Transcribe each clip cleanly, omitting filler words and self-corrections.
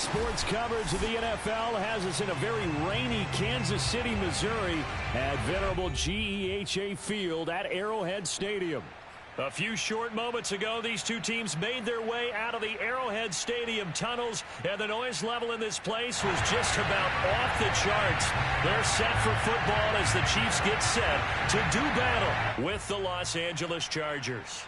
sports coverage of the NFL has us in a very rainy Kansas City, Missouri at venerable GEHA Field at Arrowhead Stadium. A few short moments ago, these two teams made their way out of the Arrowhead Stadium tunnels, and the noise level in this place was just about off the charts. They're set for football as the Chiefs get set to do battle with the Los Angeles Chargers.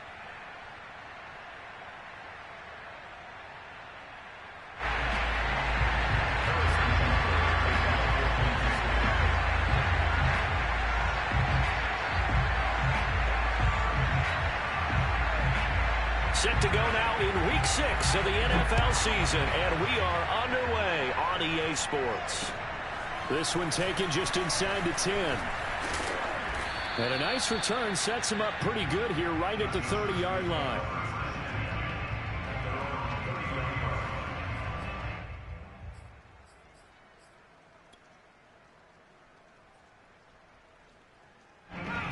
Set to go now in Week 6 of the NFL season, and we are underway on EA Sports. This one taken just inside the 10. And a nice return sets him up pretty good here right at the 30-yard line.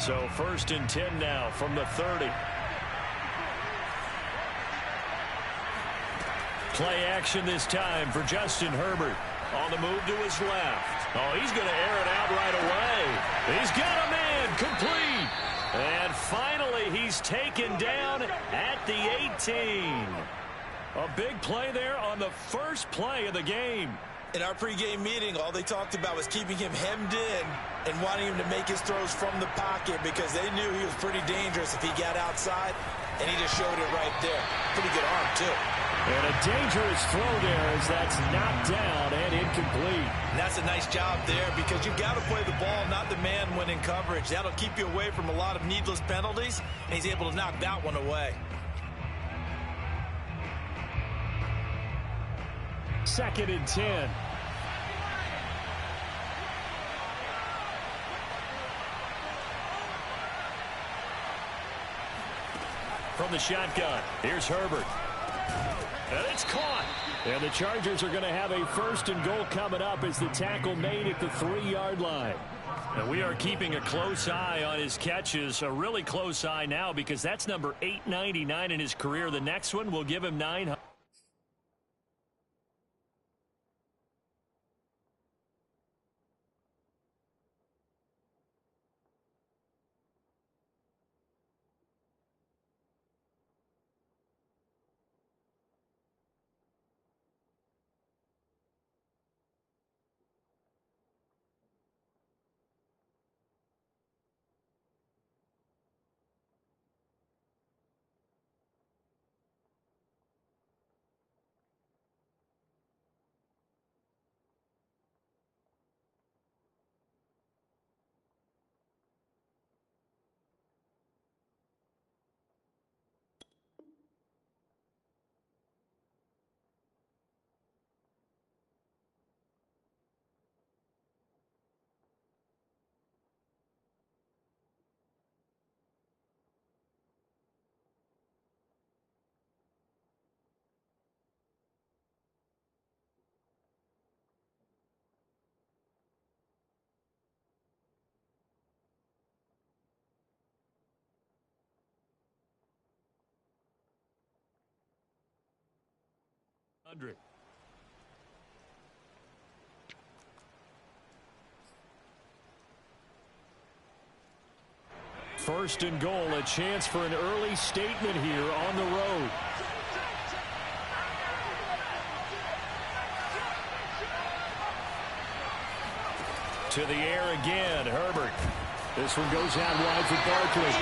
So 1st and 10 now from the 30. Play action this time for Justin Herbert. On the move to his left. Oh, he's going to air it out right away. He's got a man complete. And finally, he's taken down at the 18. A big play there on the first play of the game. In our pregame meeting, all they talked about was keeping him hemmed in and wanting him to make his throws from the pocket because they knew he was pretty dangerous if he got outside, and he just showed it right there. Pretty good arm, too. And a dangerous throw there as that's knocked down and incomplete. And that's a nice job there because you've got to play the ball, not the man when in coverage. That'll keep you away from a lot of needless penalties, and he's able to knock that one away. 2nd and 10. From the shotgun, here's Herbert. And it's caught. And the Chargers are going to have a 1st and goal coming up as the tackle made at the 3-yard line. And we are keeping a close eye on his catches, a really close eye now because that's number 899 in his career. The next one will give him 900. First and goal, a chance for an early statement here on the road. To the air again, Herbert. This one goes out wide for Barkley.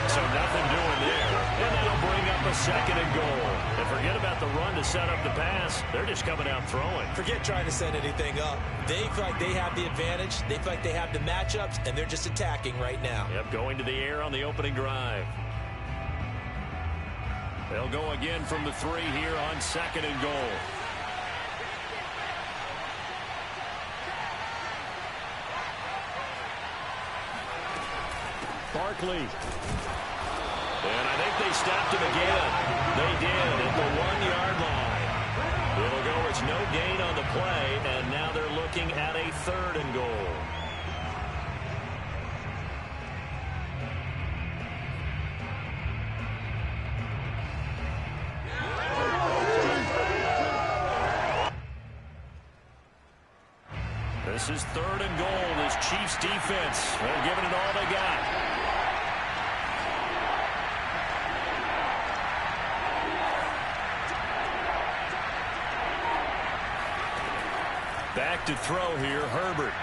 So nothing doing there. And that'll bring up a 2nd and goal. And forget about the run to set up the pass. They're just coming out throwing. Forget trying to set anything up. They feel like they have the advantage. They feel like they have the matchups, and they're just attacking right now. Yep, going to the air on the opening drive. They'll go again from the 3 here on 2nd and goal. Barkley. And I think they stopped him again. They did at the 1-yard line. It'll go, it's no gain on the play, and now they're looking at a 3rd and goal. This is 3rd and goal. This Chiefs defense, they're giving it all they got. Back to throw here, Herbert.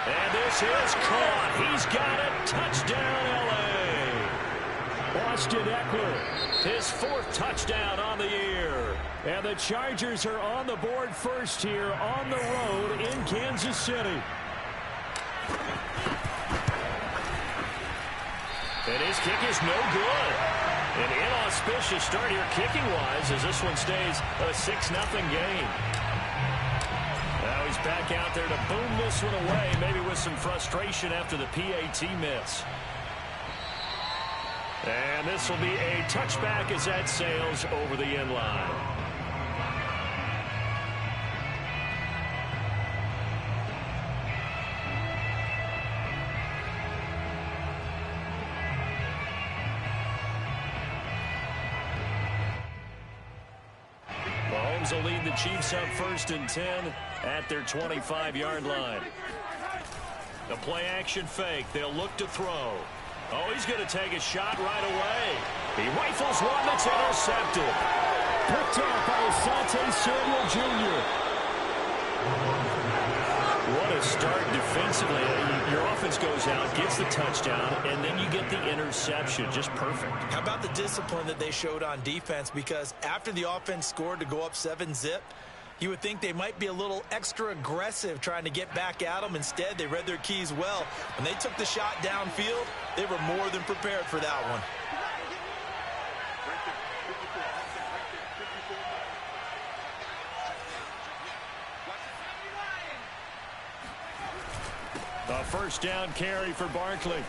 And this is caught. He's got it. Touchdown, L.A. Austin Eckler, his 4th touchdown on the year. And the Chargers are on the board first here on the road in Kansas City. And his kick is no good. An inauspicious start here kicking-wise as this one stays a 6-0 game. Now he's back out there to boom this one away, maybe with some frustration after the PAT miss. And this will be a touchback as that sails over the end line. Mahomes will lead the Chiefs up 1st and 10 at their 25-yard line. A play-action fake. They'll look to throw. Oh, he's going to take a shot right away. He rifles one that's intercepted. Picked up by Asante Samuel Jr. What a start defensively. Your offense goes out, gets the touchdown, and then you get the interception. Just perfect. How about the discipline that they showed on defense? Because after the offense scored to go up 7-zip, you would think they might be a little extra aggressive trying to get back at them. Instead, they read their keys well. When they took the shot downfield, they were more than prepared for that one. A 1st down carry for Barkley.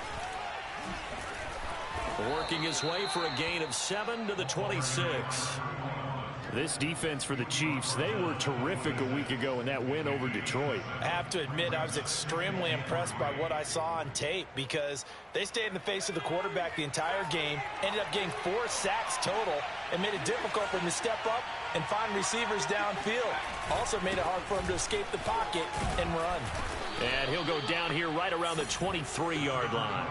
Working his way for a gain of 7 to the 26. This defense for the Chiefs, they were terrific a week ago in that win over Detroit. I have to admit, I was extremely impressed by what I saw on tape because they stayed in the face of the quarterback the entire game, ended up getting 4 sacks total, and made it difficult for him to step up and find receivers downfield. Also made it hard for him to escape the pocket and run. And he'll go down here right around the 23-yard line.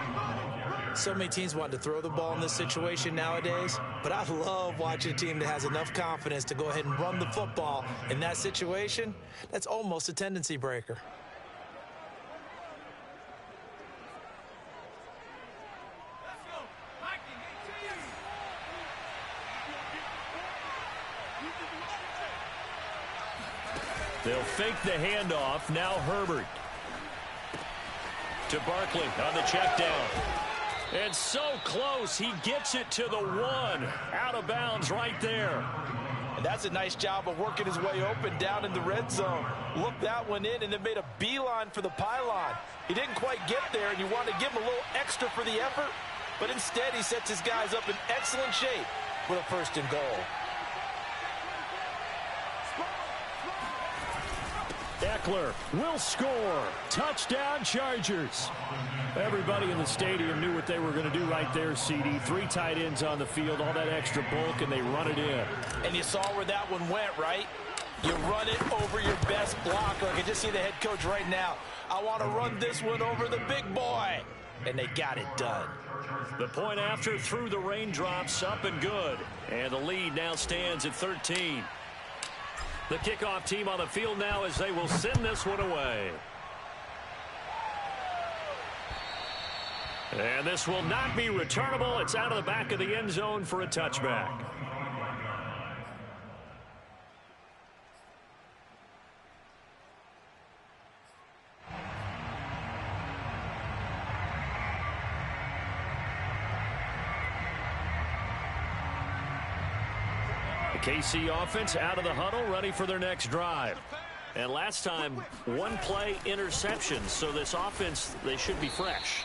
So many teams want to throw the ball in this situation nowadays, but I love watching a team that has enough confidence to go ahead and run the football. In that situation, that's almost a tendency breaker. They'll fake the handoff. Now Herbert to Barkley on the check down. And so close, he gets it to the 1. Out of bounds right there. And that's a nice job of working his way open down in the red zone. Looked that one in and then made a beeline for the pylon. He didn't quite get there, and you want to give him a little extra for the effort, but instead he sets his guys up in excellent shape with a 1st and goal. Eckler will score. Touchdown, Chargers. Everybody in the stadium knew what they were going to do right there, CD. 3 tight ends on the field, all that extra bulk, and they run it in. And you saw where that one went, right? You run it over your best blocker. I can just see the head coach right now. I want to run this one over the big boy. And they got it done. The point after through the raindrops, up and good. And the lead now stands at 13. The kickoff team on the field now as they will send this one away. And this will not be returnable. It's out of the back of the end zone for a touchback. KC offense out of the huddle, ready for their next drive. And last time, 1 play interception. So this offense, they should be fresh.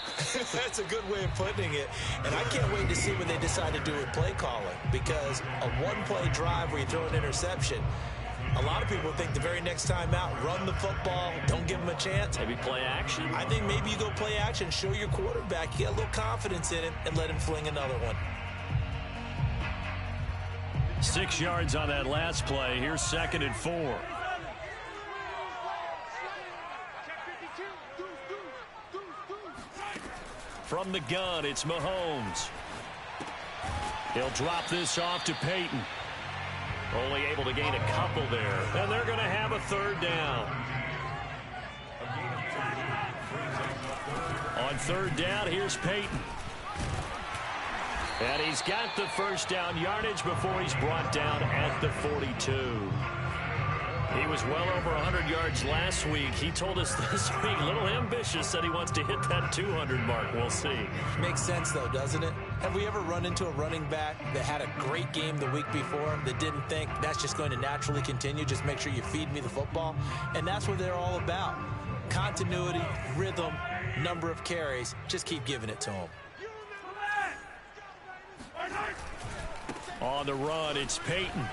That's a good way of putting it. And I can't wait to see what they decide to do with play calling. Because a 1-play drive where you throw an interception, a lot of people think the very next time out, run the football, don't give them a chance. Maybe play action. I think maybe you go play action, show your quarterback, you get a little confidence in him, and let him fling another one. 6 yards on that last play. Here's 2nd and 4. From the gun, it's Mahomes. He'll drop this off to Peyton. Only able to gain a couple there. And they're going to have a third down. On third down, here's Peyton. And he's got the first down yardage before he's brought down at the 42. He was well over 100 yards last week. He told us this week, a little ambitious, said he wants to hit that 200 mark. We'll see. Makes sense, though, doesn't it? Have we ever run into a running back that had a great game the week before that didn't think that's just going to naturally continue? Just make sure you feed me the football. And that's what they're all about. Continuity, rhythm, number of carries. Just keep giving it to him. On the run, it's Peyton.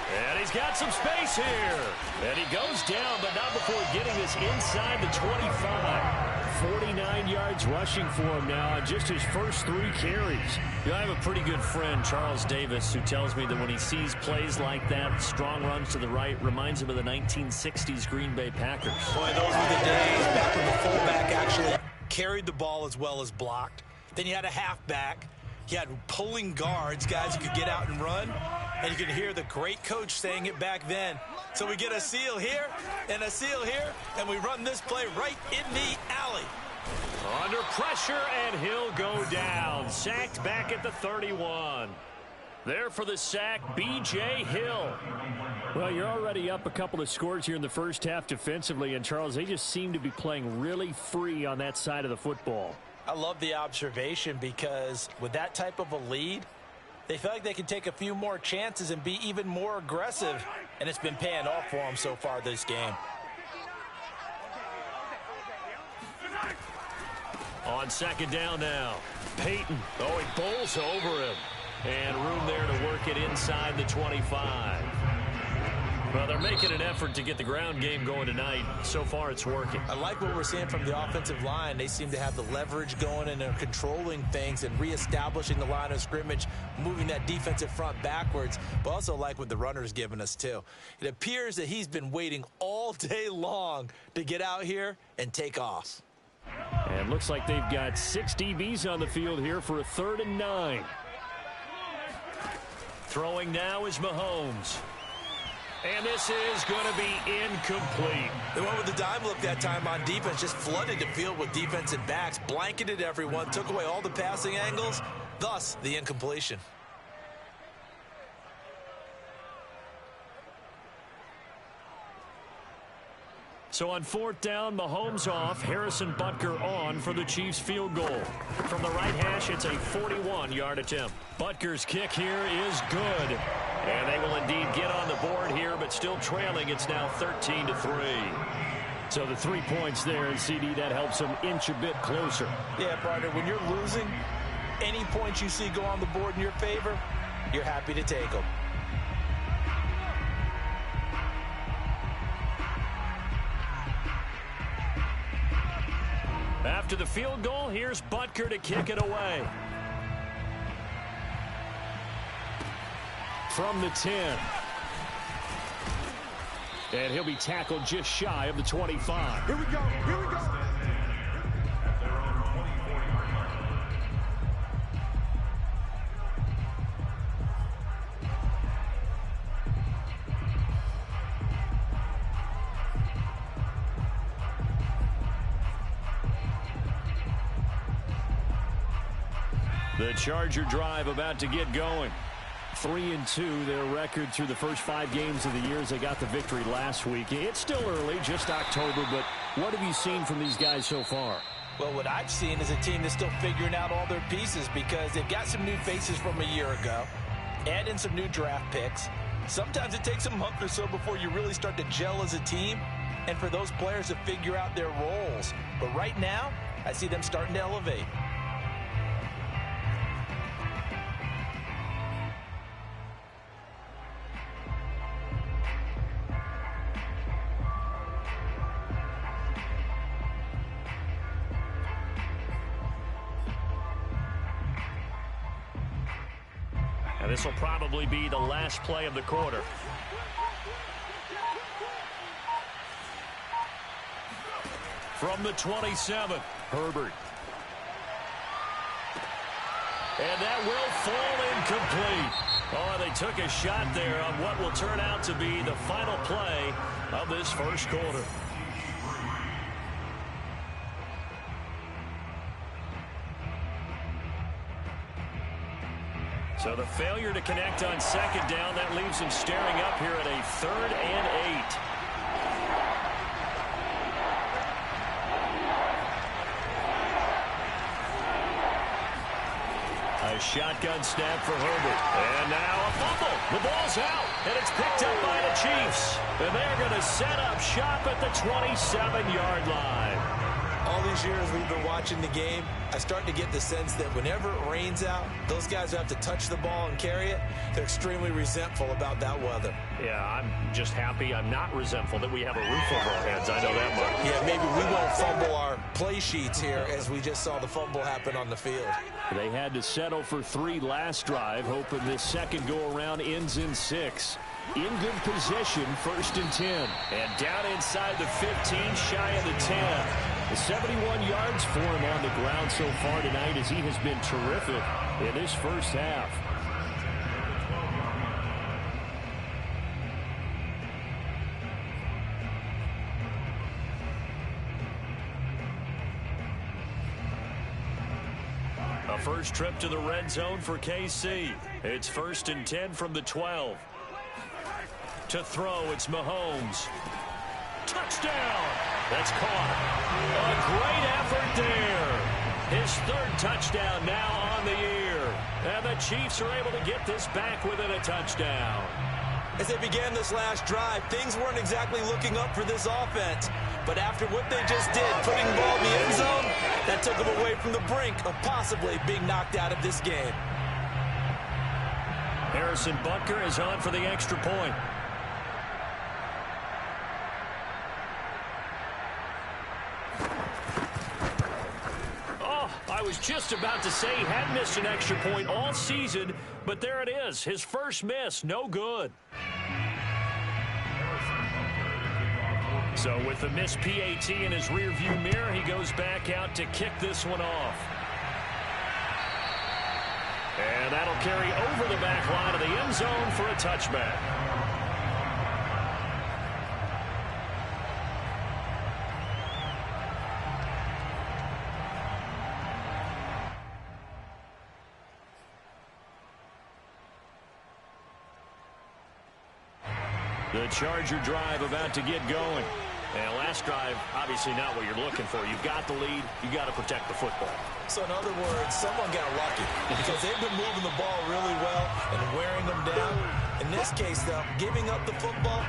And he's got some space here. And he goes down, but not before getting this inside the 25. 49 yards rushing for him now on just his first 3 carries. I have a pretty good friend, Charles Davis, who tells me that when he sees plays like that, strong runs to the right, reminds him of the 1960s Green Bay Packers. Boy, those were the days back when the fullback actually carried the ball as well as blocked. Then you had a halfback. You had pulling guards, guys who could get out and run. And you can hear the great coach saying it back then. So we get a seal here and a seal here, and we run this play right in the alley. Under pressure, and he'll go down. Sacked back at the 31. There for the sack, B.J. Hill. Well, you're already up a couple of scores here in the first half defensively, and Charles, they just seem to be playing really free on that side of the football. I love the observation because with that type of a lead, they feel like they can take a few more chances and be even more aggressive, and it's been paying off for them so far this game. On second down now, Peyton. Oh, he bowls over him. And room there to work it inside the 25. Well, they're making an effort to get the ground game going tonight. So far, it's working. I like what we're seeing from the offensive line. They seem to have the leverage going, and they're controlling things and reestablishing the line of scrimmage, moving that defensive front backwards. But also like what the runner's giving us, too. It appears that he's been waiting all day long to get out here and take off. And looks like they've got 6 DBs on the field here for a 3rd and 9. Throwing now is Mahomes. And this is going to be incomplete. They went with the dime look that time on defense, just flooded the field with defensive backs, blanketed everyone, took away all the passing angles, thus the incompletion. So on 4th down, Mahomes off, Harrison Butker on for the Chiefs field goal. From the right hash, it's a 41-yard attempt. Butker's kick here is good. And they will indeed get on the board here, but still trailing. It's now 13-3. So the 3 points there, and CD, that helps them inch a bit closer. Yeah, partner, when you're losing, any points you see go on the board in your favor, you're happy to take them. After the field goal, here's Butker to kick it away. From the 10. And he'll be tackled just shy of the 25. Here we go. Here we go. The Charger drive about to get going. 3-2, their record through the first 5 games of the year as they got the victory last week. It's still early, just October, but what have you seen from these guys so far? Well, what I've seen is a team that's still figuring out all their pieces because they've got some new faces from a year ago, add in some new draft picks. Sometimes it takes a month or so before you really start to gel as a team and for those players to figure out their roles. But right now, I see them starting to elevate. And this will probably be the last play of the quarter. From the 27, Herbert. And that will fall incomplete. Oh, they took a shot there on what will turn out to be the final play of this first quarter. So the failure to connect on second down, that leaves him staring up here at a 3rd and 8. A shotgun snap for Herbert. And now a fumble. The ball's out, and it's picked up by the Chiefs. And they're going to set up shop at the 27-yard line. All these years we've been watching the game, I start to get the sense that whenever it rains out, those guys who have to touch the ball and carry it, they're extremely resentful about that weather. Yeah, I'm just happy I'm not resentful that we have a roof over our heads. I know that much. Yeah, maybe we won't fumble our play sheets here as we just saw the fumble happen on the field. They had to settle for 3 last drive, hoping this second go-around ends in 6. In good position, 1st and 10. And down inside the 15, shy of the 10. The 71 yards for him on the ground so far tonight as he has been terrific in this first half. A first trip to the red zone for KC. It's 1st and 10 from the 12. To throw, it's Mahomes. Touchdown! That's caught. A great effort there. His 3rd touchdown now on the year. And the Chiefs are able to get this back within a touchdown. As they began this last drive, things weren't exactly looking up for this offense. But after what they just did, putting the ball in the end zone, that took them away from the brink of possibly being knocked out of this game. Harrison Butker is on for the extra point. I was just about to say he had missed an extra point all season, but there it is. His first miss, no good. So with the missed PAT in his rearview mirror, he goes back out to kick this one off. And that'll carry over the back line of the end zone for a touchback. The Charger drive about to get going. And last drive, obviously not what you're looking for. You've got the lead. You've got to protect the football. So in other words, someone got lucky because they've been moving the ball really well and wearing them down. In this case, though, giving up the football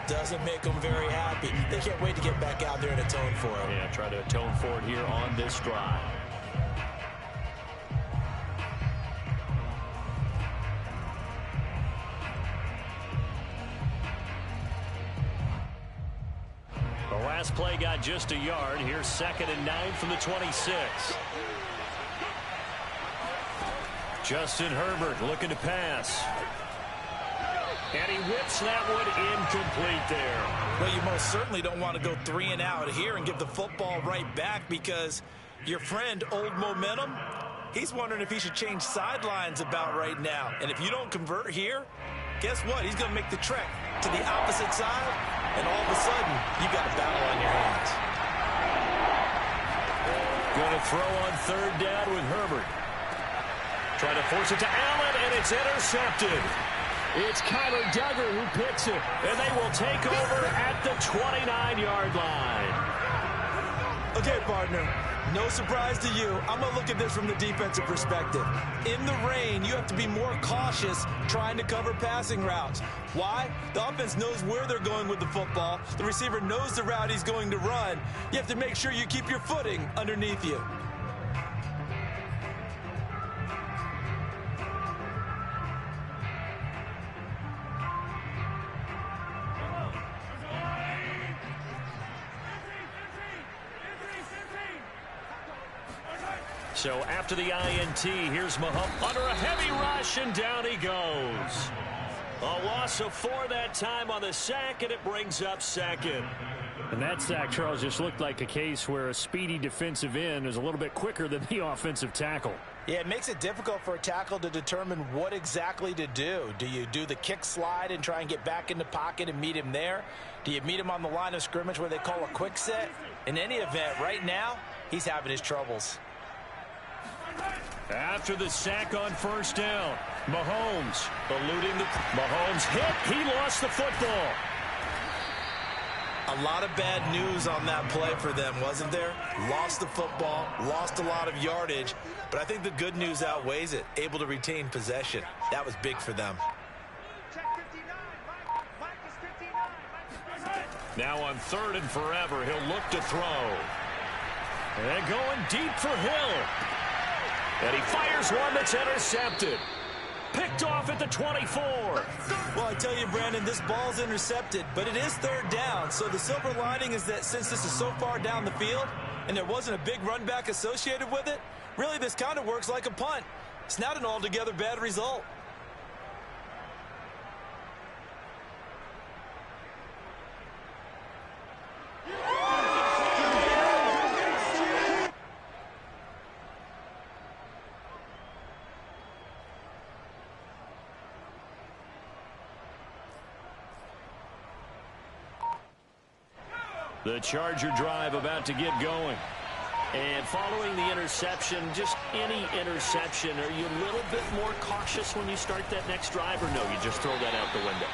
doesn't make them very happy. They can't wait to get back out there and atone for it. Yeah, try to atone for it here on this drive. The last play got just a yard. Here's 2nd and 9 from the 26. Justin Herbert looking to pass. And he whips that one incomplete there. Well, you most certainly don't want to go 3 and out here and give the football right back because your friend, Old Momentum, he's wondering if he should change sidelines about right now. And if you don't convert here, guess what? He's going to make the trek to the opposite side, and all of a sudden, you've got a battle on your hands. Going to throw on 3rd down with Herbert. Trying to force it to Allen, and it's intercepted. It's Kyler Duggar who picks it, and they will take over at the 29-yard line. Okay, partner, no surprise to you. I'm going to look at this from the defensive perspective. In the rain, you have to be more cautious trying to cover passing routes. Why? The offense knows where they're going with the football. The receiver knows the route he's going to run. You have to make sure you keep your footing underneath you. So after the INT, here's Mahomes under a heavy rush, and down he goes. A loss of 4 that time on the sack, and it brings up 2nd. And that sack, Charles, just looked like a case where a speedy defensive end is a little bit quicker than the offensive tackle. Yeah, it makes it difficult for a tackle to determine what exactly to do. Do you do the kick slide and try and get back in the pocket and meet him there? Do you meet him on the line of scrimmage where they call a quick set? In any event, right now, he's having his troubles. After the sack on first down, Mahomes eluding the... Mahomes hit. He lost the football. A lot of bad news on that play for them, wasn't there? Lost the football, lost a lot of yardage, but I think the good news outweighs it. Able to retain possession. That was big for them. Now on 3rd and forever, he'll look to throw. And going deep for Hill. And he fires one that's intercepted. Picked off at the 24. Well, I tell you, Brandon, this ball's intercepted, but it is 3rd down. So the silver lining is that since this is so far down the field and there wasn't a big run back associated with it, really this kind of works like a punt. It's not an altogether bad result. The Charger drive about to get going. And following the interception, just any interception, are you a little bit more cautious when you start that next drive, or no, you just throw that out the window?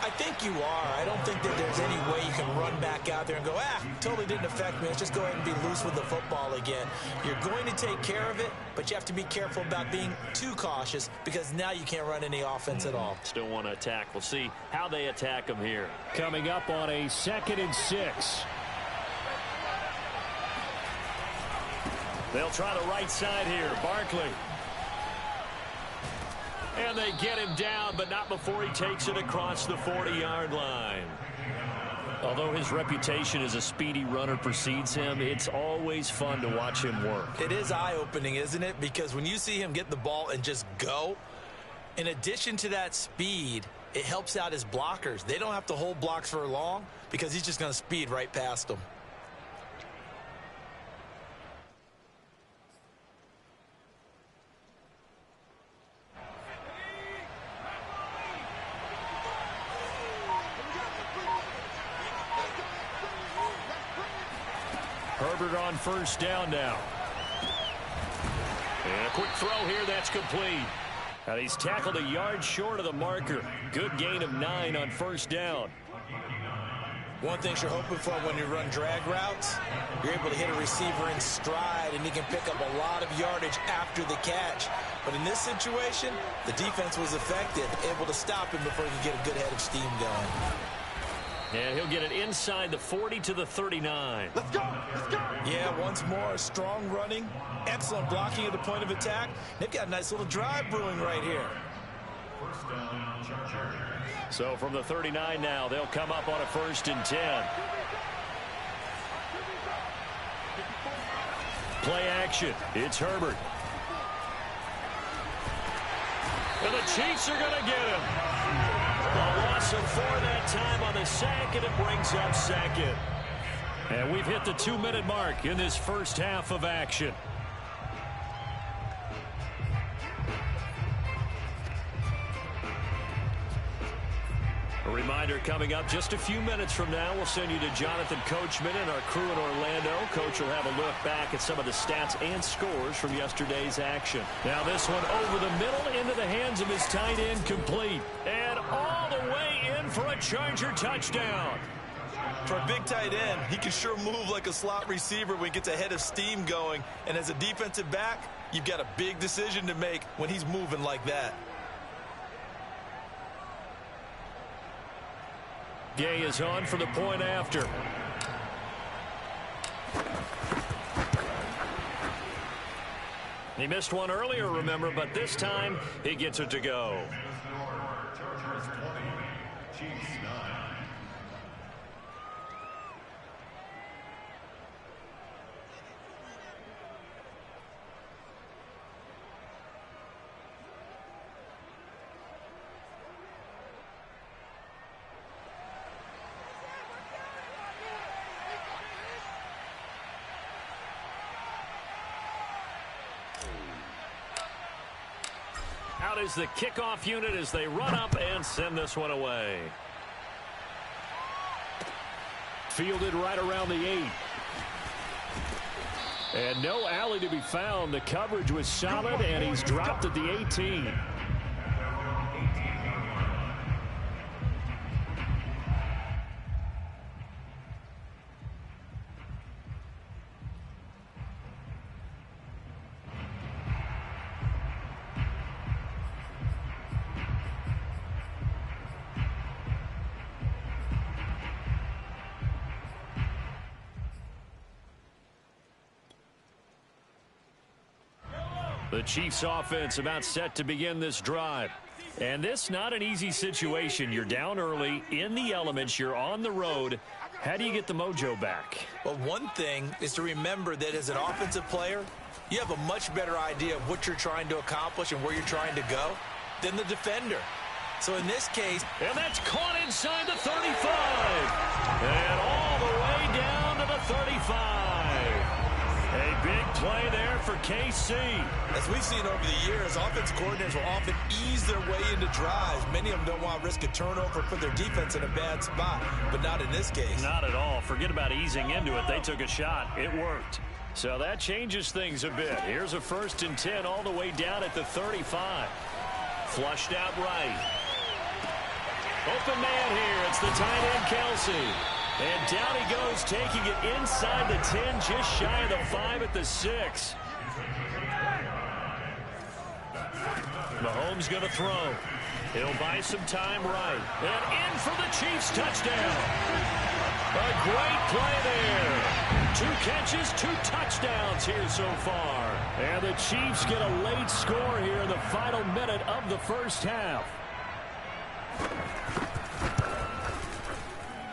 I think you are. I don't think that there's any way you can run back out there and go, totally didn't affect me. Let's just go ahead and be loose with the football again. You're going to take care of it, but you have to be careful about being too cautious because now you can't run any offense at all. Still want to attack. We'll see how they attack them here. Coming up on a 2nd and 6. They'll try the right side here. Barkley. And they get him down, but not before he takes it across the 40-yard line. Although his reputation as a speedy runner precedes him, it's always fun to watch him work. It is eye-opening, isn't it? Because when you see him get the ball and just go, in addition to that speed, it helps out his blockers. They don't have to hold blocks for long because he's just going to speed right past them. Herbert on first down now. And a quick throw here, that's complete. And he's tackled a yard short of the marker. Good gain of 9 on first down. One thing you're hoping for when you run drag routes, you're able to hit a receiver in stride, and he can pick up a lot of yardage after the catch. But in this situation, the defense was effective, able to stop him before he could get a good head of steam going. And he'll get it inside the 40 to the 39. Let's go! Let's go! Yeah, once more, strong running, excellent blocking at the point of attack. They've got a nice little drive brewing right here. First down, Chargers. So from the 39 now, they'll come up on a 1st and 10. Play action. It's Herbert. And the Chiefs are going to get him. A loss of 4 that time on the sack, and it brings up 2nd. And we've hit the 2-minute mark in this first half of action. A reminder coming up just a few minutes from now, we'll send you to Jonathan Coachman and our crew in Orlando. Coach will have a look back at some of the stats and scores from yesterday's action. Now this one over the middle into the hands of his tight end, complete. And all the way in for a Charger touchdown. For a big tight end, he can sure move like a slot receiver when he gets a head of steam going. And as a defensive back, you've got a big decision to make when he's moving like that. Gay is on for the point after. He missed one earlier, remember, but this time he gets it to go. Chargers 20, Chiefs 9. Out is the kickoff unit as they run up and send this one away. Fielded right around the 8. And no alley to be found. The coverage was solid, and he's dropped at the 18. The Chiefs offense about set to begin this drive. And this not an easy situation. You're down early, in the elements, you're on the road. How do you get the mojo back? Well, one thing is to remember that as an offensive player, you have a much better idea of what you're trying to accomplish and where you're trying to go than the defender. So in this case... And that's caught inside the 35. And all the way down to the 35. A big play there for KC. As we've seen over the years, offense coordinators will often ease their way into drives. Many of them don't want to risk a turnover or put their defense in a bad spot, but not in this case. Not at all. Forget about easing into it. They took a shot. It worked. So that changes things a bit. Here's a 1st and 10 all the way down at the 35. Flushed out right. Open man here. It's the tight end, Kc. And down he goes, taking it inside the 10, just shy of the 5 at the 6. Mahomes going to throw. He'll buy some time right. And in for the Chiefs touchdown. A great play there. 2 catches, 2 touchdowns here so far. And the Chiefs get a late score here in the final minute of the first half.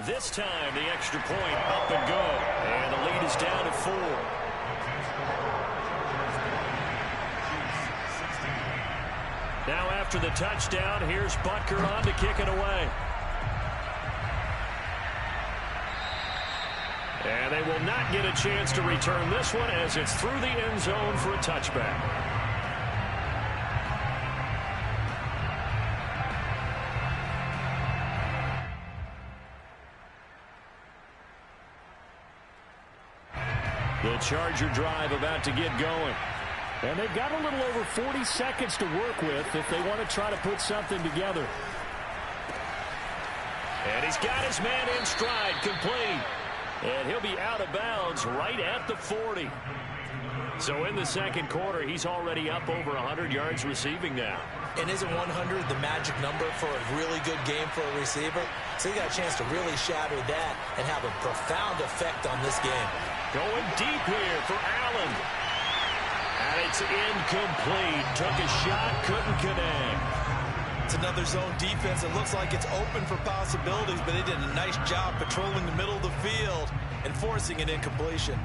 This time, the extra point up and go. And the lead is down to 4. Now after the touchdown, here's Butker on to kick it away. And they will not get a chance to return this one as it's through the end zone for a touchback. The Charger drive about to get going. And they've got a little over 40 seconds to work with if they want to try to put something together. And he's got his man in stride, complete. And he'll be out of bounds right at the 40. So in the second quarter, he's already up over 100 yards receiving now. And isn't 100 the magic number for a really good game for a receiver? So he got a chance to really shatter that and have a profound effect on this game. Going deep here for Allen. And it's incomplete. Took a shot, couldn't connect. It's another zone defense. It looks like it's open for possibilities, but they did a nice job patrolling the middle of the field and forcing an incompletion.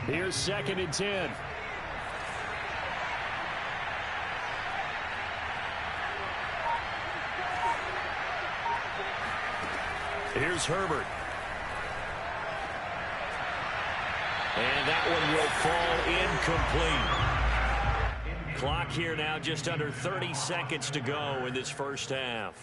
Here's 2nd and 10. Here's Herbert. And that one will fall incomplete. Clock here now just under 30 seconds to go in this first half.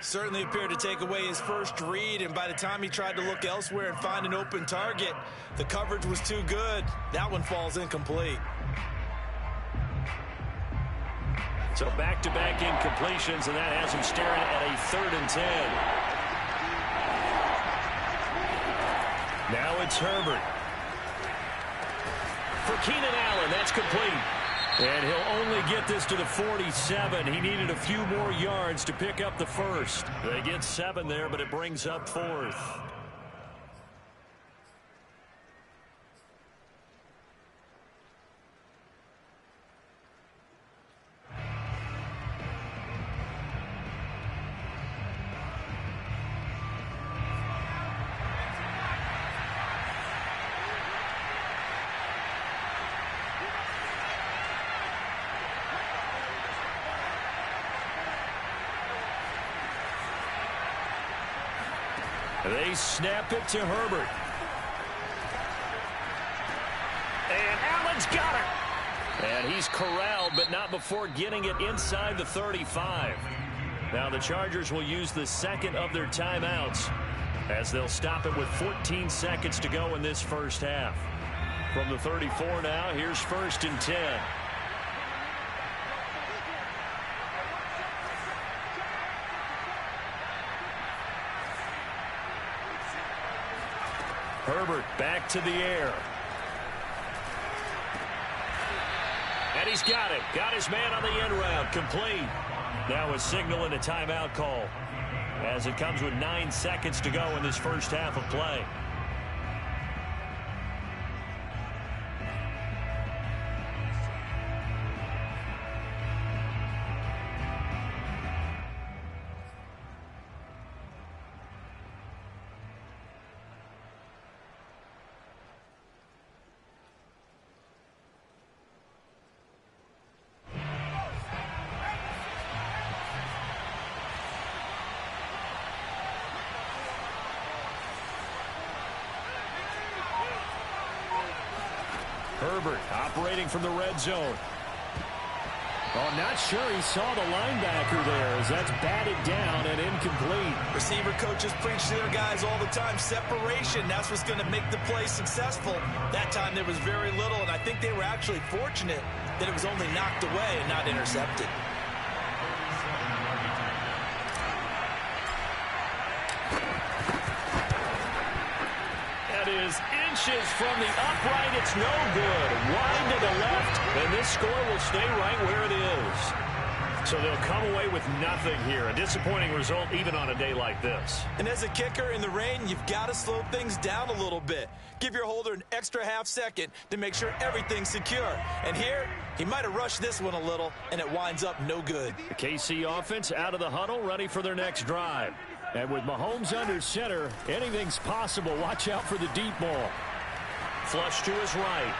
Certainly appeared to take away his first read, and by the time he tried to look elsewhere and find an open target, the coverage was too good. That one falls incomplete. So back-to-back incompletions, and that has him staring at a 3rd and 10. Now it's Herbert. For Keenan Allen, that's complete. And he'll only get this to the 47. He needed a few more yards to pick up the first. They get 7 there, but it brings up 4th. They snap it to Herbert. And Allen's got it. And he's corralled, but not before getting it inside the 35. Now the Chargers will use the second of their timeouts as they'll stop it with 14 seconds to go in this first half. From the 34 now, here's 1st and 10. Herbert back to the air. And he's got it. Got his man on the end route. Complete. Now a signal and a timeout call as it comes with 9 seconds to go in this first half of play. Herbert operating from the red zone. Oh, not sure he saw the linebacker there as that's batted down and incomplete. Receiver coaches preach to their guys all the time. Separation, that's what's going to make the play successful. That time there was very little, and I think they were actually fortunate that it was only knocked away and not intercepted. Is inches from the upright. It's no good. Wide to the left, and this score will stay right where it is. So they'll come away with nothing here. A disappointing result even on a day like this. And as a kicker in the rain, you've got to slow things down a little bit. Give your holder an extra half second to make sure everything's secure. And here, he might have rushed this one a little, and it winds up no good. The KC offense out of the huddle, ready for their next drive. And with Mahomes under center, anything's possible. Watch out for the deep ball. Flush to his right.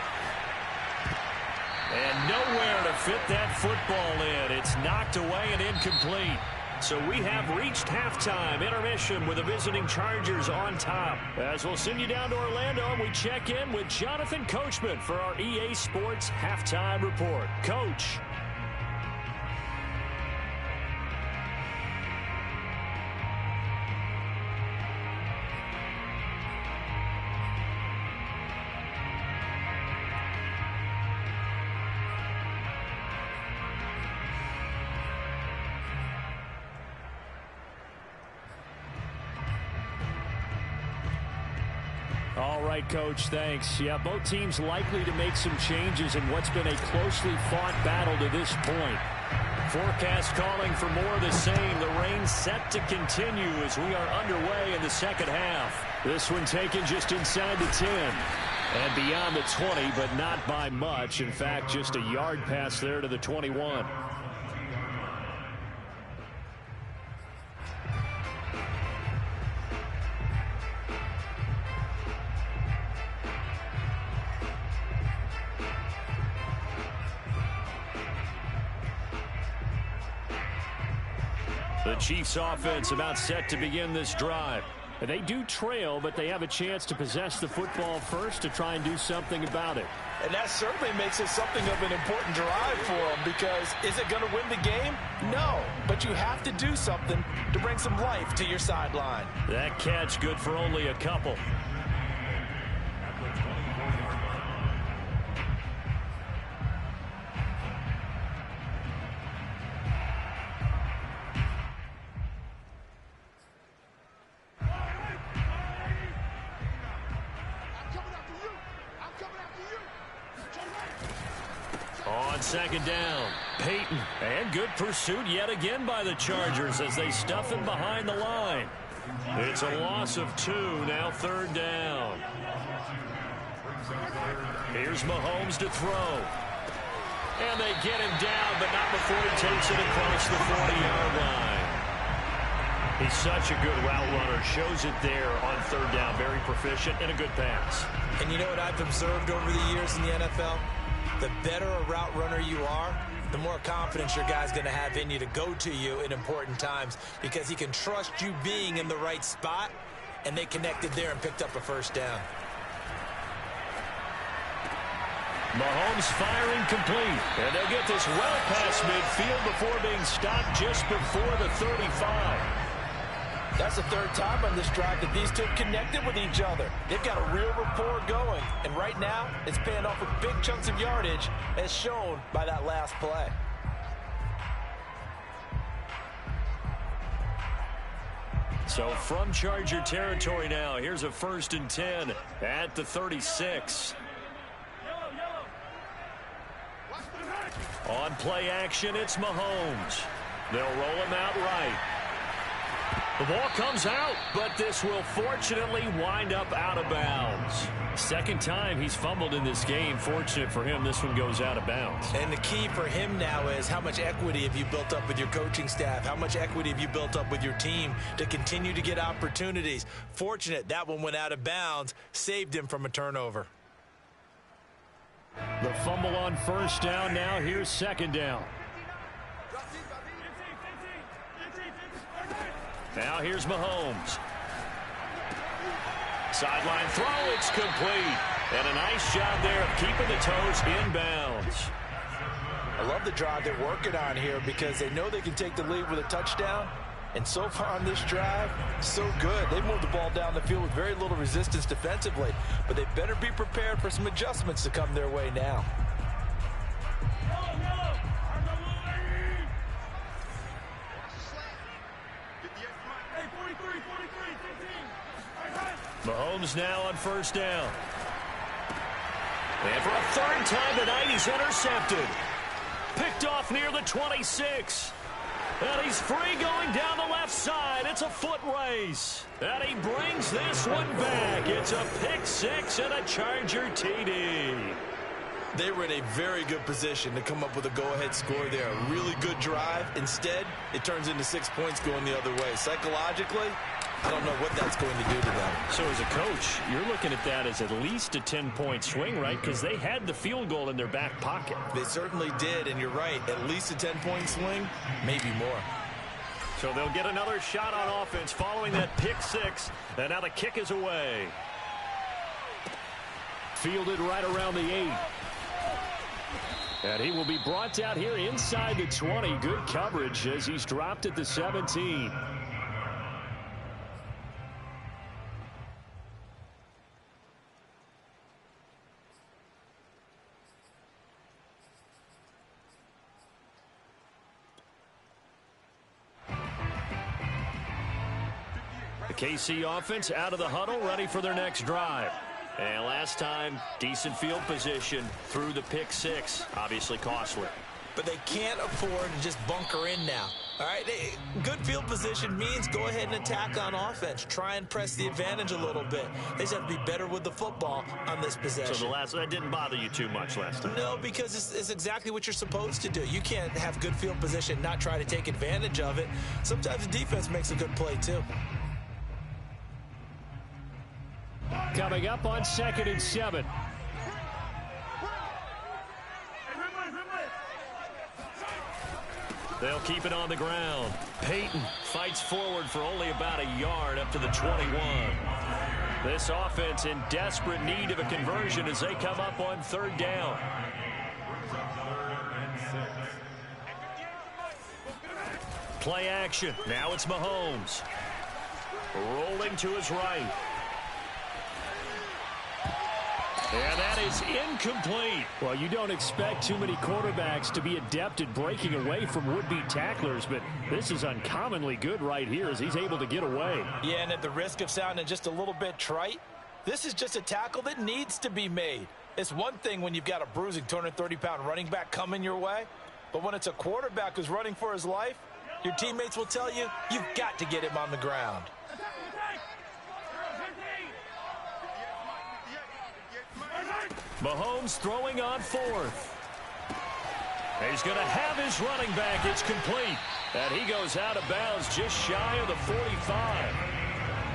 And nowhere to fit that football in. It's knocked away and incomplete. So we have reached halftime. Intermission with the visiting Chargers on top. As we'll send you down to Orlando, and we check in with Jonathan Coachman for our EA Sports Halftime Report. Coach. All right, Coach, thanks. Yeah, both teams likely to make some changes in what's been a closely fought battle to this point. Forecast calling for more of the same. The rain set to continue as we are underway in the second half. This one taken just inside the 10 and beyond the 20, but not by much. In fact, just a yard pass there to the 21. The Chiefs offense about set to begin this drive. They do trail, but they have a chance to possess the football first to try and do something about it. And that certainly makes it something of an important drive for them, because is it going to win the game? No, but you have to do something to bring some life to your sideline. That catch good for only a couple. Second down. Peyton. And good pursuit yet again by the Chargers as they stuff him behind the line. It's a loss of 2. Now 3rd down. Here's Mahomes to throw. And they get him down, but not before he takes it across the 40-yard line. He's such a good route runner. Shows it there on 3rd down. Very proficient and a good pass. And you know what I've observed over the years in the NFL? The better a route runner you are, the more confidence your guy's going to have in you to go to you in important times, because he can trust you being in the right spot and they connected there and picked up a first down. Mahomes firing complete. And they'll get this well past midfield before being stopped just before the 35. That's the third time on this drive that these two connected with each other. They've got a real rapport going. And right now, it's paying off with big chunks of yardage, as shown by that last play. So from Charger territory now, here's a 1st and 10 at the 36. On play action, it's Mahomes. They'll roll him out right. The ball comes out, but this will fortunately wind up out of bounds. Second time he's fumbled in this game. Fortunate for him, this one goes out of bounds. And the key for him now is how much equity have you built up with your coaching staff? How much equity have you built up with your team to continue to get opportunities? Fortunate that one went out of bounds, saved him from a turnover. The fumble on first down. Now here's second down. Now here's Mahomes. Sideline throw, it's complete. And a nice job there of keeping the toes inbounds. I love the drive they're working on here because they know they can take the lead with a touchdown. And so far on this drive, so good. They moved the ball down the field with very little resistance defensively. But they better be prepared for some adjustments to come their way now. Mahomes now on first down. And for a third time tonight, he's intercepted. Picked off near the 26. And he's free going down the left side. It's a foot race. And he brings this one back. It's a pick six and a Charger TD. They were in a very good position to come up with a go-ahead score there. A really good drive. Instead, it turns into 6 points going the other way. Psychologically, I don't know what that's going to do to them. So as a coach, you're looking at that as at least a 10-point swing, right? Because they had the field goal in their back pocket. They certainly did, and you're right. At least a 10-point swing, maybe more. So they'll get another shot on offense following that pick six. And now the kick is away. Fielded right around the 8. And he will be brought out here inside the 20. Good coverage as he's dropped at the 17. The KC offense out of the huddle, ready for their next drive. And last time, decent field position through the pick six. Obviously costly. But they can't afford to just bunker in now. All right, good field position means go ahead and attack on offense. Try and press the advantage a little bit. They just have to be better with the football on this possession. So that didn't bother you too much last time? No, because it's exactly what you're supposed to do. You can't have good field position, not try to take advantage of it. Sometimes the defense makes a good play too. Coming up on 2nd and 7. They'll keep it on the ground. Peyton fights forward for only about a yard up to the 21. This offense in desperate need of a conversion as they come up on 3rd down. Play action. Now it's Mahomes. Rolling to his right. And that is incomplete. Well, you don't expect too many quarterbacks to be adept at breaking away from would-be tacklers, but this is uncommonly good right here as he's able to get away. Yeah, and at the risk of sounding just a little bit trite, this is just a tackle that needs to be made. It's one thing when you've got a bruising 230-pound running back coming your way, but when it's a quarterback who's running for his life, your teammates will tell you, you've got to get him on the ground. Mahomes throwing on 4th. He's going to have his running back. It's complete. And he goes out of bounds just shy of the 45.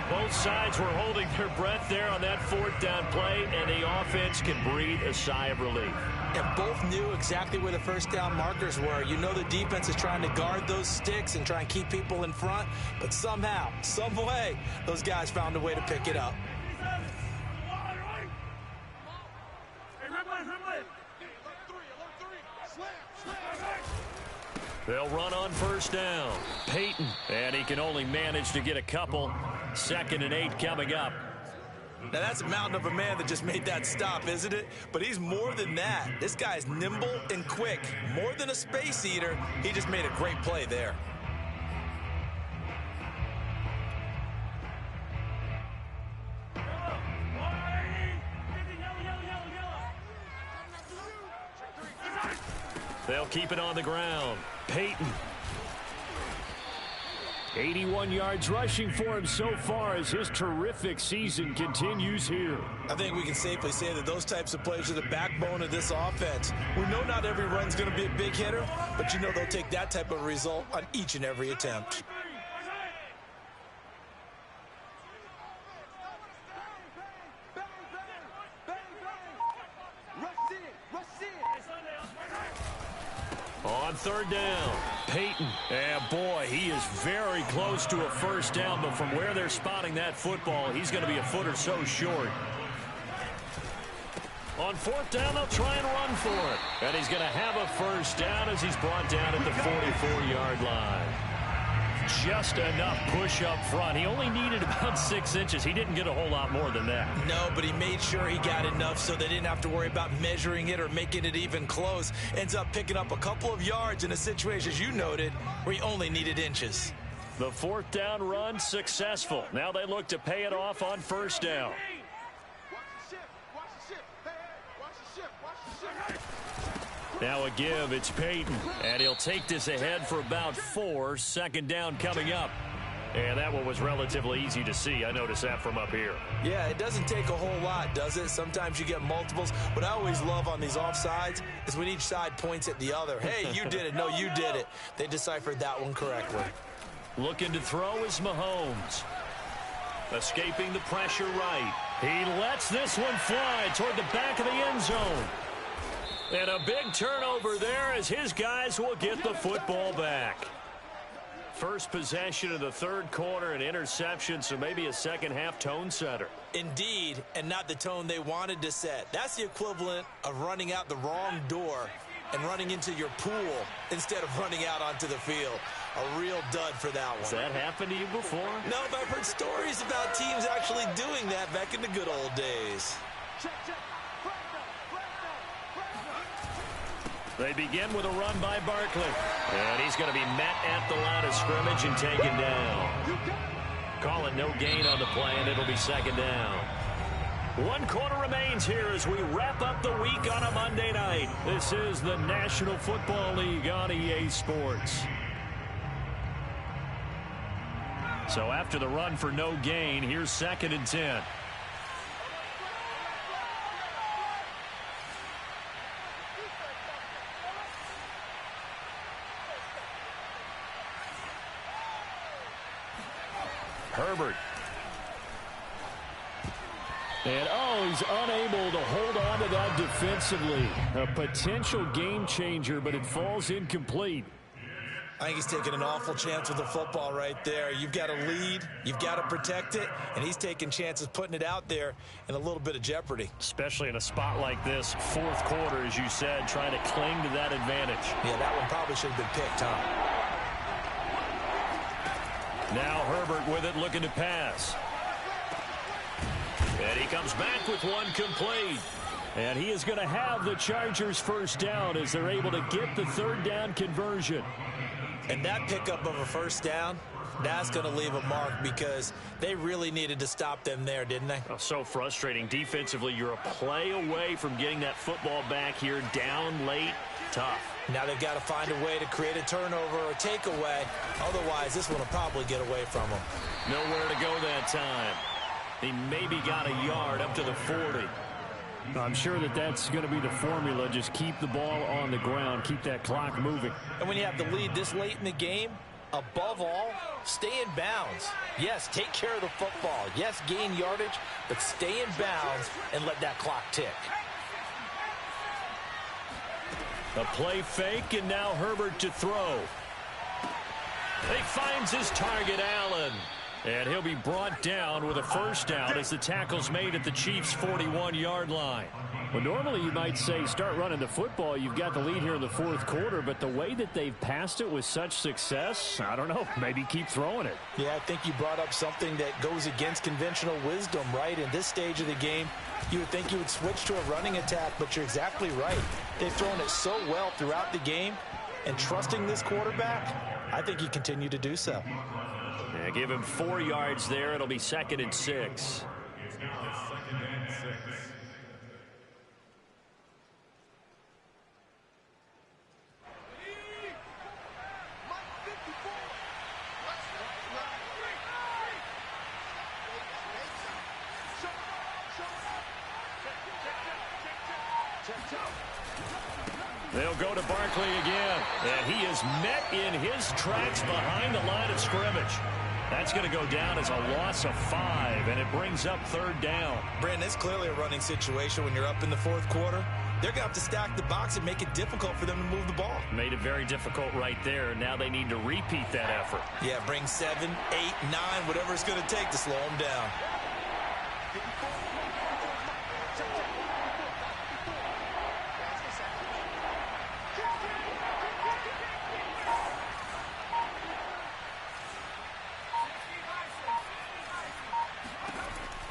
Both sides were holding their breath there on that fourth down play, and the offense can breathe a sigh of relief. And both knew exactly where the first down markers were. You know the defense is trying to guard those sticks and try and keep people in front, but somehow, some way, those guys found a way to pick it up. They'll run on first down. Peyton, and he can only manage to get a couple. 2nd and 8 coming up. Now, that's a mountain of a man that just made that stop, isn't it? But he's more than that. This guy's nimble and quick. More than a space eater, he just made a great play there. They'll keep it on the ground. Peyton. 81 yards rushing for him so far as his terrific season continues here. I think we can safely say that those types of plays are the backbone of this offense. We know not every run's going to be a big hitter, but you know they'll take that type of result on each and every attempt. On third down, Peyton. And boy, he is very close to a first down, but from where they're spotting that football, he's going to be a foot or so short. On fourth down, they'll try and run for it. And he's going to have a first down as he's brought down at the 44-yard line. Just enough push up front. He only needed about 6 inches. He didn't get a whole lot more than that. No, but he made sure he got enough so they didn't have to worry about measuring it or making it even close. Ends up picking up a couple of yards in a situation, as you noted, where he only needed inches. The fourth down run successful. Now they look to pay it off on first down. Now a give, it's Peyton, and he'll take this ahead for about 4. 2nd down coming up. And that one was relatively easy to see. I noticed that from up here. Yeah, it doesn't take a whole lot, does it? Sometimes you get multiples. What I always love on these offsides is when each side points at the other. Hey, you did it. No, you did it. They deciphered that one correctly. Looking to throw is Mahomes. Escaping the pressure right. He lets this one fly toward the back of the end zone. And a big turnover there as his guys will get the football back. First possession of the third quarter, an interception, so maybe a second-half tone setter. Indeed, and not the tone they wanted to set. That's the equivalent of running out the wrong door and running into your pool instead of running out onto the field. A real dud for that one. Has that happened to you before? No, but I've heard stories about teams actually doing that back in the good old days. They begin with a run by Barkley. And he's going to be met at the line of scrimmage and taken down. Calling no gain on the play, and it'll be 2nd down. 1 quarter remains here as we wrap up the week on a Monday night. This is the National Football League on EA Sports. So after the run for no gain, here's 2nd and 10. Herbert. And, he's unable to hold on to that defensively. A potential game changer, but it falls incomplete. I think he's taking an awful chance with the football right there. You've got to lead, you've got to protect it, and he's taking chances putting it out there in a little bit of jeopardy. Especially in a spot like this, fourth quarter, as you said, trying to cling to that advantage. Yeah, that one probably should have been picked, huh? Now Herbert with it, looking to pass. And he comes back with one complete. And he is going to have the Chargers first down as they're able to get the 3rd down conversion. And that pickup of a first down, that's going to leave a mark because they really needed to stop them there, didn't they? Oh, so frustrating. Defensively, you're a play away from getting that football back here, down late. Tough. Now they've got to find a way to create a turnover or takeaway. Otherwise, this one will probably get away from them. Nowhere to go that time. He maybe got a yard up to the 40. I'm sure that's going to be the formula. Just keep the ball on the ground. Keep that clock moving. And when you have the lead this late in the game, Above all, stay in bounds. Yes, take care of the football. Yes, gain yardage, but stay in bounds and let that clock tick. A play fake, and now Herbert to throw. He finds his target, Allen. And he'll be brought down with a first down as the tackle's made at the Chiefs' 41-yard line. Well, normally you might say start running the football. You've got the lead here in the fourth quarter, but the way that they've passed it with such success, I don't know, maybe keep throwing it. Yeah, I think you brought up something that goes against conventional wisdom, right? In this stage of the game, you would think you would switch to a running attack, but you're exactly right. They've thrown it so well throughout the game, and trusting this quarterback, I think you continue to do so. Yeah, give him 4 yards there. It'll be 2nd and 6. It's now 2nd and 6. They'll go to Barkley again, and he is met in his tracks behind the line of scrimmage. That's going to go down as a loss of 5, and it brings up 3rd down. Brandon, it's clearly a running situation when you're up in the fourth quarter. They're going to have to stack the box and make it difficult for them to move the ball. Made it very difficult right there. Now they need to repeat that effort. Yeah, bring 7, 8, 9, whatever it's going to take to slow them down.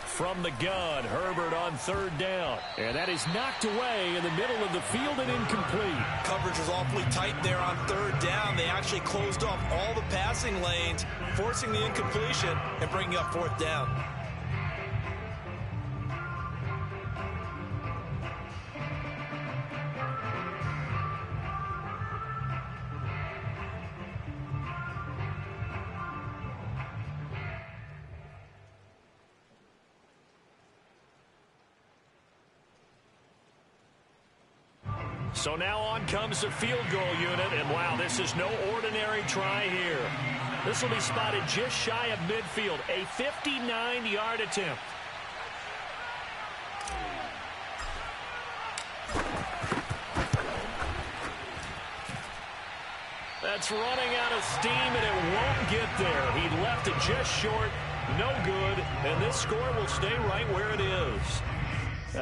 From the gun, Herbert on 3rd down. And that is knocked away in the middle of the field and incomplete. Coverage was awfully tight there on 3rd down. They actually closed off all the passing lanes, forcing the incompletion and bringing up 4th down. So now on comes the field goal unit, and wow, this is no ordinary try here. This will be spotted just shy of midfield, a 59-yard attempt. That's running out of steam, and it won't get there. He left it just short, no good, and this score will stay right where it is.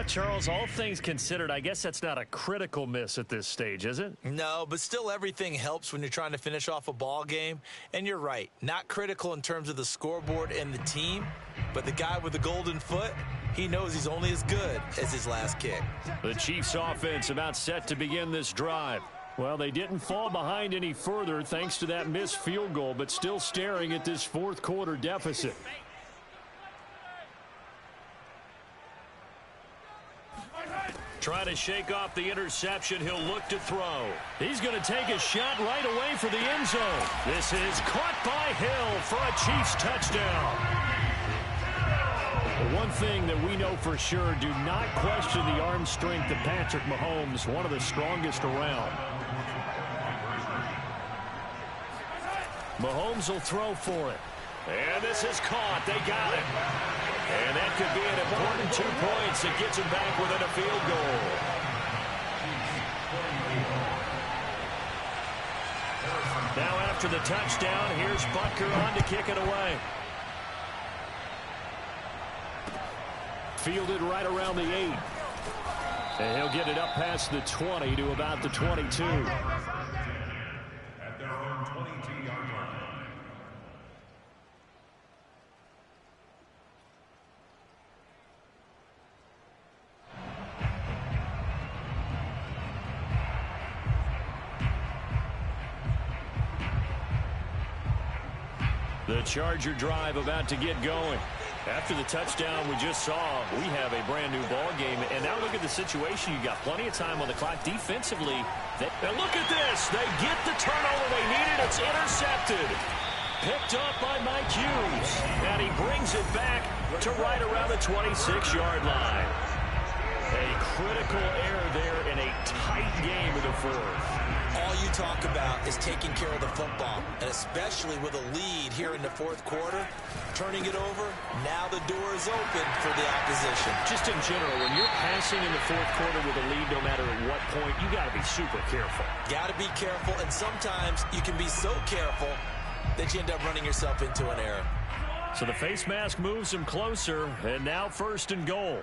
Charles, all things considered, I guess that's not a critical miss at this stage, is it? No, but still everything helps when you're trying to finish off a ball game. And you're right, not critical in terms of the scoreboard and the team, but the guy with the golden foot, he knows he's only as good as his last kick. The Chiefs offense about set to begin this drive. Well, they didn't fall behind any further thanks to that missed field goal, but still staring at this fourth quarter deficit. Trying to shake off the interception. He'll look to throw. He's going to take a shot right away for the end zone. This is caught by Hill for a Chiefs touchdown. One thing that we know for sure, do not question the arm strength of Patrick Mahomes, one of the strongest around. Mahomes will throw for it. And this is caught. They got it. And that could be an important 2 points that gets him back within a field goal. Now after the touchdown, here's Butker on to kick it away. Fielded right around the 8. And he'll get it up past the 20 to about the 22. At their own 22-yard line. The Charger drive about to get going. After the touchdown we just saw, we have a brand new ball game. And now look at the situation. You got plenty of time on the clock defensively. And look at this. They get the turnover they needed. It's intercepted. Picked up by Mike Hughes. And he brings it back to right around the 26-yard line. A critical error there in a tight game of the fourth. all you talk about is taking care of the football, and especially with a lead here in the fourth quarter, turning it over, now the door is open for the opposition. Just in general, when you're passing in the fourth quarter with a lead, no matter at what point, you got to be super careful. Got to be careful, and sometimes you can be so careful that you end up running yourself into an error. So the face mask moves him closer, and now first and goal.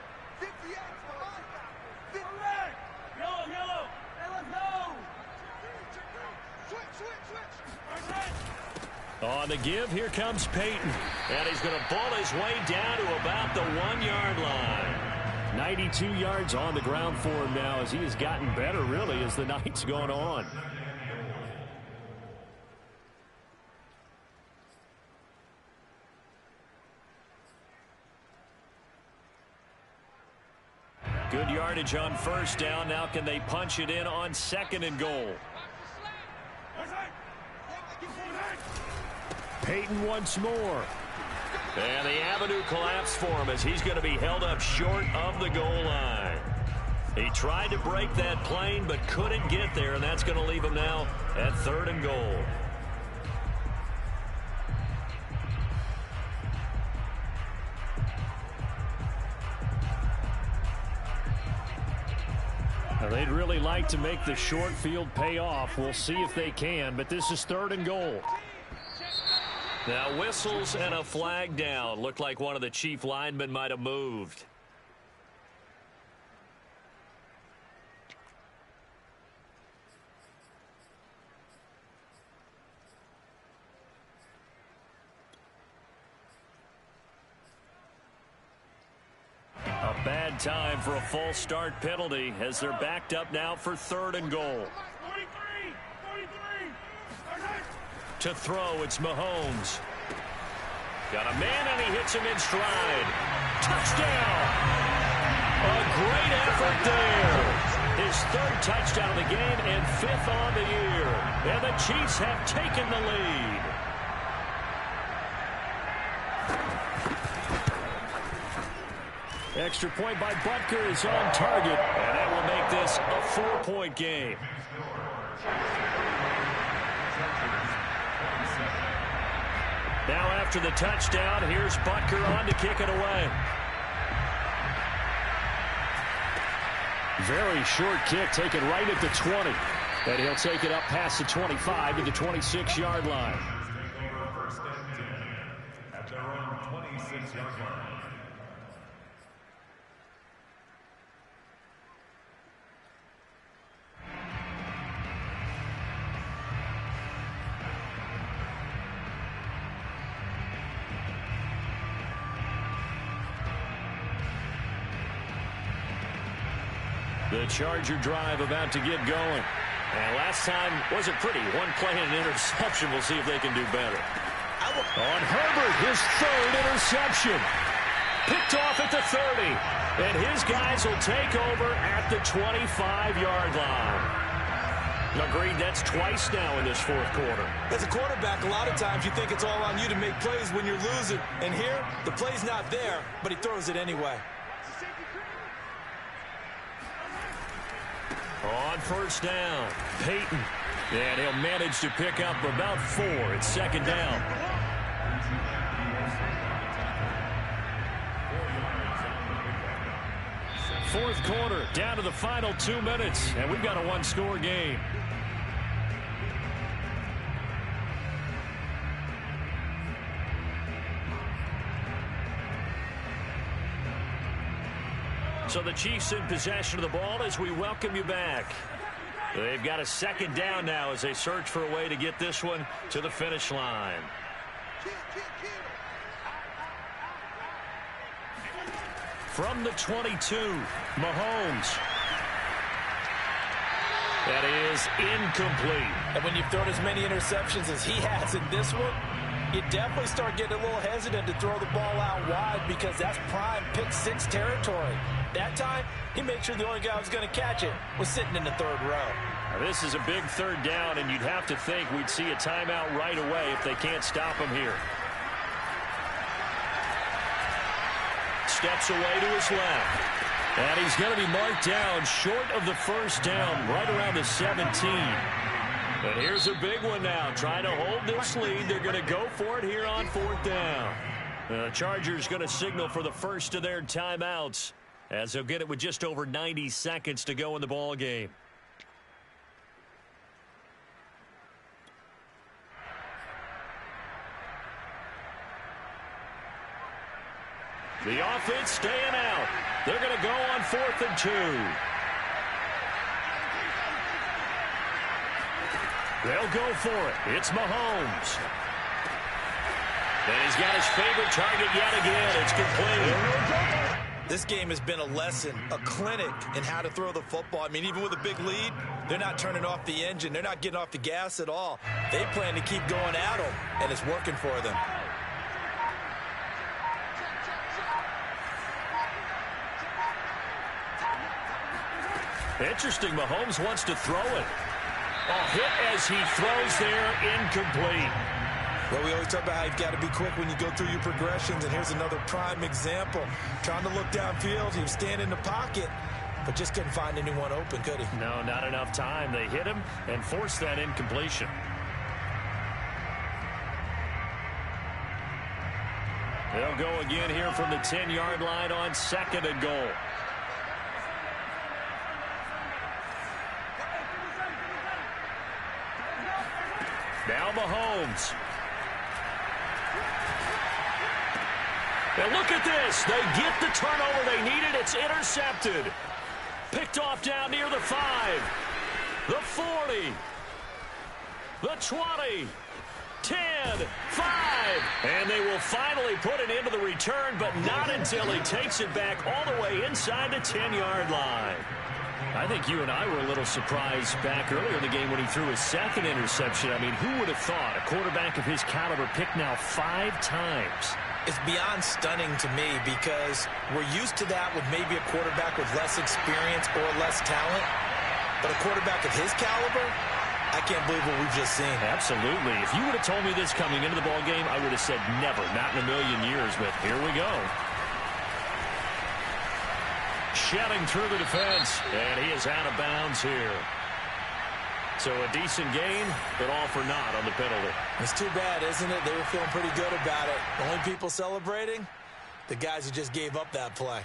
On the give, here comes Peyton. And he's going to ball his way down to about the 1-yard line. 92 yards on the ground for him now as he has gotten better, really, as the night's gone on. Good yardage on first down. Now can they punch it in on second and goal? Peyton once more. And the avenue collapsed for him as he's going to be held up short of the goal line. He tried to break that plane but couldn't get there, and that's going to leave him now at third and goal. Now, they'd really like to make the short field pay off. We'll see if they can, but this is third and goal. Now whistles and a flag down. Looked like one of the chief linemen might have moved. A bad time for a false start penalty as they're backed up now for third and goal. To throw, it's Mahomes. Got a man, and he hits him in stride. Touchdown! A great effort there. His third touchdown of the game and fifth on the year. And the Chiefs have taken the lead. Extra point by Butker is on target, and that will make this a 4-point game. Now after the touchdown, here's Butker on to kick it away. Very short kick taken right at the 20. And he'll take it up past the 25 to the 26-yard line. At their own 26-yard line. The Charger drive about to get going. And last time wasn't pretty. One play and an interception. We'll see if they can do better. On Herbert, his third interception. Picked off at the 30. And his guys will take over at the 25-yard line. Agreed, that's twice now in this fourth quarter. As a quarterback, a lot of times you think it's all on you to make plays when you're losing. And here, the play's not there, but he throws it anyway. On first down, Peyton. And he'll manage to pick up about 4. It's second down. Fourth quarter, down to the final 2 minutes, and we've got a one-score game. So the Chiefs in possession of the ball as we welcome you back. They've got a second down now as they search for a way to get this one to the finish line. From the 22, Mahomes. That is incomplete. And when you've thrown as many interceptions as he has in this one, you definitely start getting a little hesitant to throw the ball out wide because that's prime pick-6 territory. That time, he made sure the only guy who was going to catch it was sitting in the third row. Now, this is a big third down, and you'd have to think we'd see a timeout right away if they can't stop him here. Steps away to his left. And he's going to be marked down short of the first down, right around the 17. And here's a big one now. Trying to hold this lead. They're going to go for it here on 4th down. The Chargers going to signal for the first of their timeouts, as they'll get it with just over 90 seconds to go in the ball game. The offense staying out. They're going to go on 4th and 2. They'll go for it. It's Mahomes. And he's got his favorite target yet again. It's complete. This game has been a lesson, a clinic in how to throw the football. I mean, even with a big lead, they're not turning off the engine. They're not getting off the gas at all. They plan to keep going at them, and it's working for them. Interesting. Mahomes wants to throw it. A hit as he throws there, incomplete. Well, we always talk about how you've got to be quick when you go through your progressions, and here's another prime example. Trying to look downfield, he was standing in the pocket, but just couldn't find anyone open, could he? No, not enough time. They hit him and forced that incompletion. They'll go again here from the 10-yard line on 2nd and goal. Now Mahomes. And look at this. They get the turnover they needed. It's intercepted. Picked off down near the 5. The 40. The 20. 10. 5. And they will finally put it into the return, but not until he takes it back all the way inside the 10-yard line. I think you and I were a little surprised back earlier in the game when he threw his 2nd interception. I mean, who would have thought a quarterback of his caliber picked now 5 times? It's beyond stunning to me because we're used to that with maybe a quarterback with less experience or less talent. But a quarterback of his caliber, I can't believe what we've just seen. Absolutely. If you would have told me this coming into the ballgame, I would have said never, not in a million years. But here we go. Shedding through the defense, and he is out of bounds here. So a decent gain, but all for naught on the penalty. It's too bad, isn't it? They were feeling pretty good about it. The only people celebrating, the guys who just gave up that play.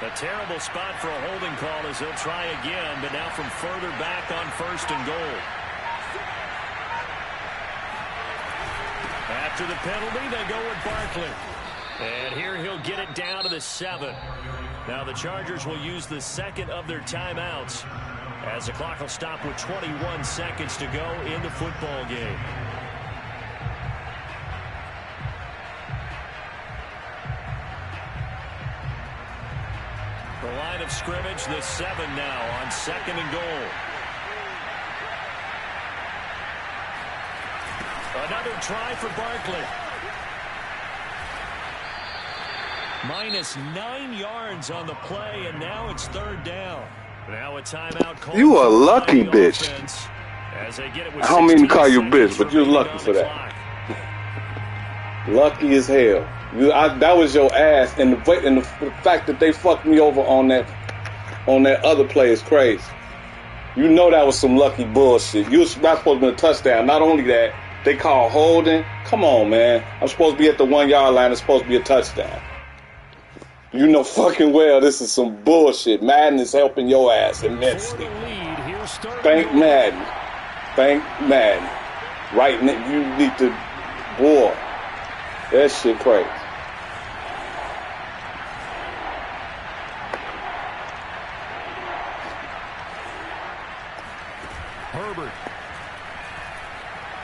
A terrible spot for a holding call as they'll try again, but now from further back on 1st and goal. After the penalty, they go with Barkley. And here he'll get it down to the 7. Now the Chargers will use the 2nd of their timeouts as the clock will stop with 21 seconds to go in the football game. The line of scrimmage, the 7 now on 2nd and goal. Another try for Barkley. Minus 9 yards on the play, and now it's 3rd down. Now a timeout call. You a lucky bitch. As they get it with I don't mean to call you a bitch, but you're lucky for that. Lucky as hell. That was your ass, and the fact that they fucked me over on that other play is crazy. You know that was some lucky bullshit. You was not supposed to be a touchdown. Not only that, they call holding. Come on, man. I'm supposed to be at the 1-yard line. It's supposed to be a touchdown. You know fucking well this is some bullshit. Madden is helping your ass immensely. Thank Madden. Thank Madden. Right now, you need to, boy. That shit crazy. Herbert.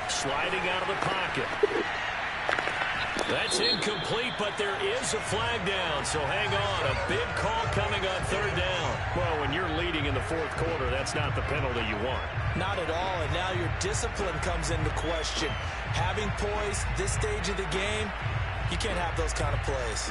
Sliding out of the pocket. That's incomplete, but there is a flag down, so hang on. A big call coming on 3rd down. Well, when you're leading in the 4th quarter, that's not the penalty you want. Not at all, and now your discipline comes into question. Having poise this stage of the game, you can't have those kind of plays.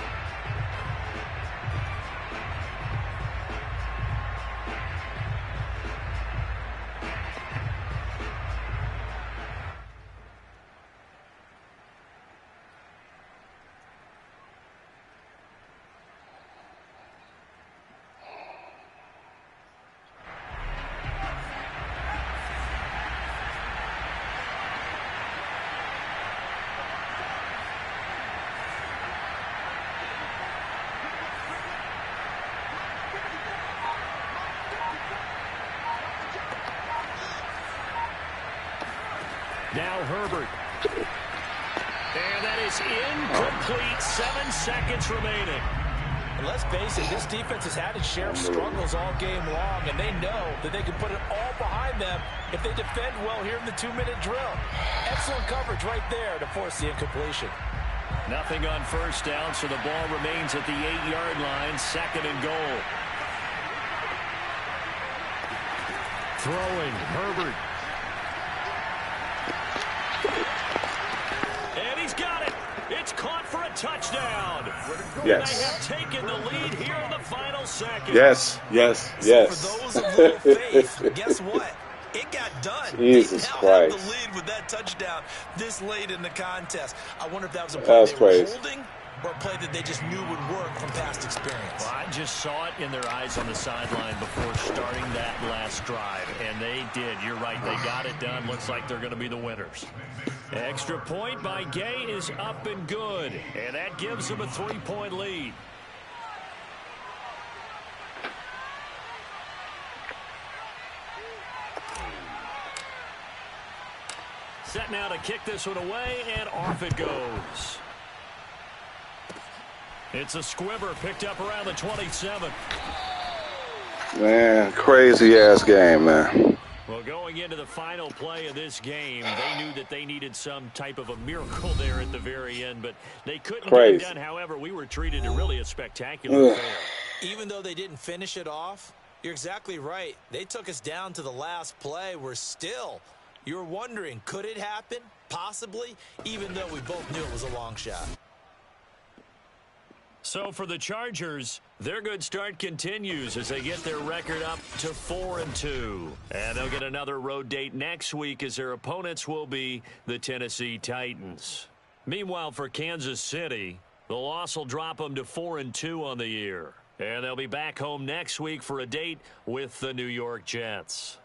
Now Herbert. And that is incomplete. 7 seconds remaining. And let's face it, this defense has had its share of struggles all game long, and they know that they can put it all behind them if they defend well here in the 2-minute drill. Excellent coverage right there to force the incompletion. Nothing on first down, so the ball remains at the 8-yard line, 2nd and goal. Throwing, Herbert. And he's got it. It's caught for a touchdown. Yes. They have taken the lead here in the final second. Yes, yes, yes. So for those of little faith, guess what? It got done. Jesus They now Christ. have the lead with that touchdown this late in the contest. I wonder if that was a play they were holding or a play that they just knew would work from past experience. Well, I just saw it in their eyes on the sideline before starting that last drive, and they did. You're right. They got it done. Looks like they're going to be the winners. Extra point by Gay is up and good, and that gives them a 3-point lead. Set now to kick this one away, and off it goes. It's a squibber picked up around the 27. Man, crazy-ass game, man. Well, going into the final play of this game, they knew that they needed some type of a miracle there at the very end, but they couldn't get it done. However, we were treated to really a spectacular affair. Even though they didn't finish it off, you're exactly right. They took us down to the last play. We're still, you're wondering, could it happen? Possibly, even though we both knew it was a long shot. So for the Chargers, their good start continues as they get their record up to 4-2. And they'll get another road date next week as their opponents will be the Tennessee Titans. Meanwhile, for Kansas City, the loss will drop them to 4-2 on the year. And they'll be back home next week for a date with the New York Jets.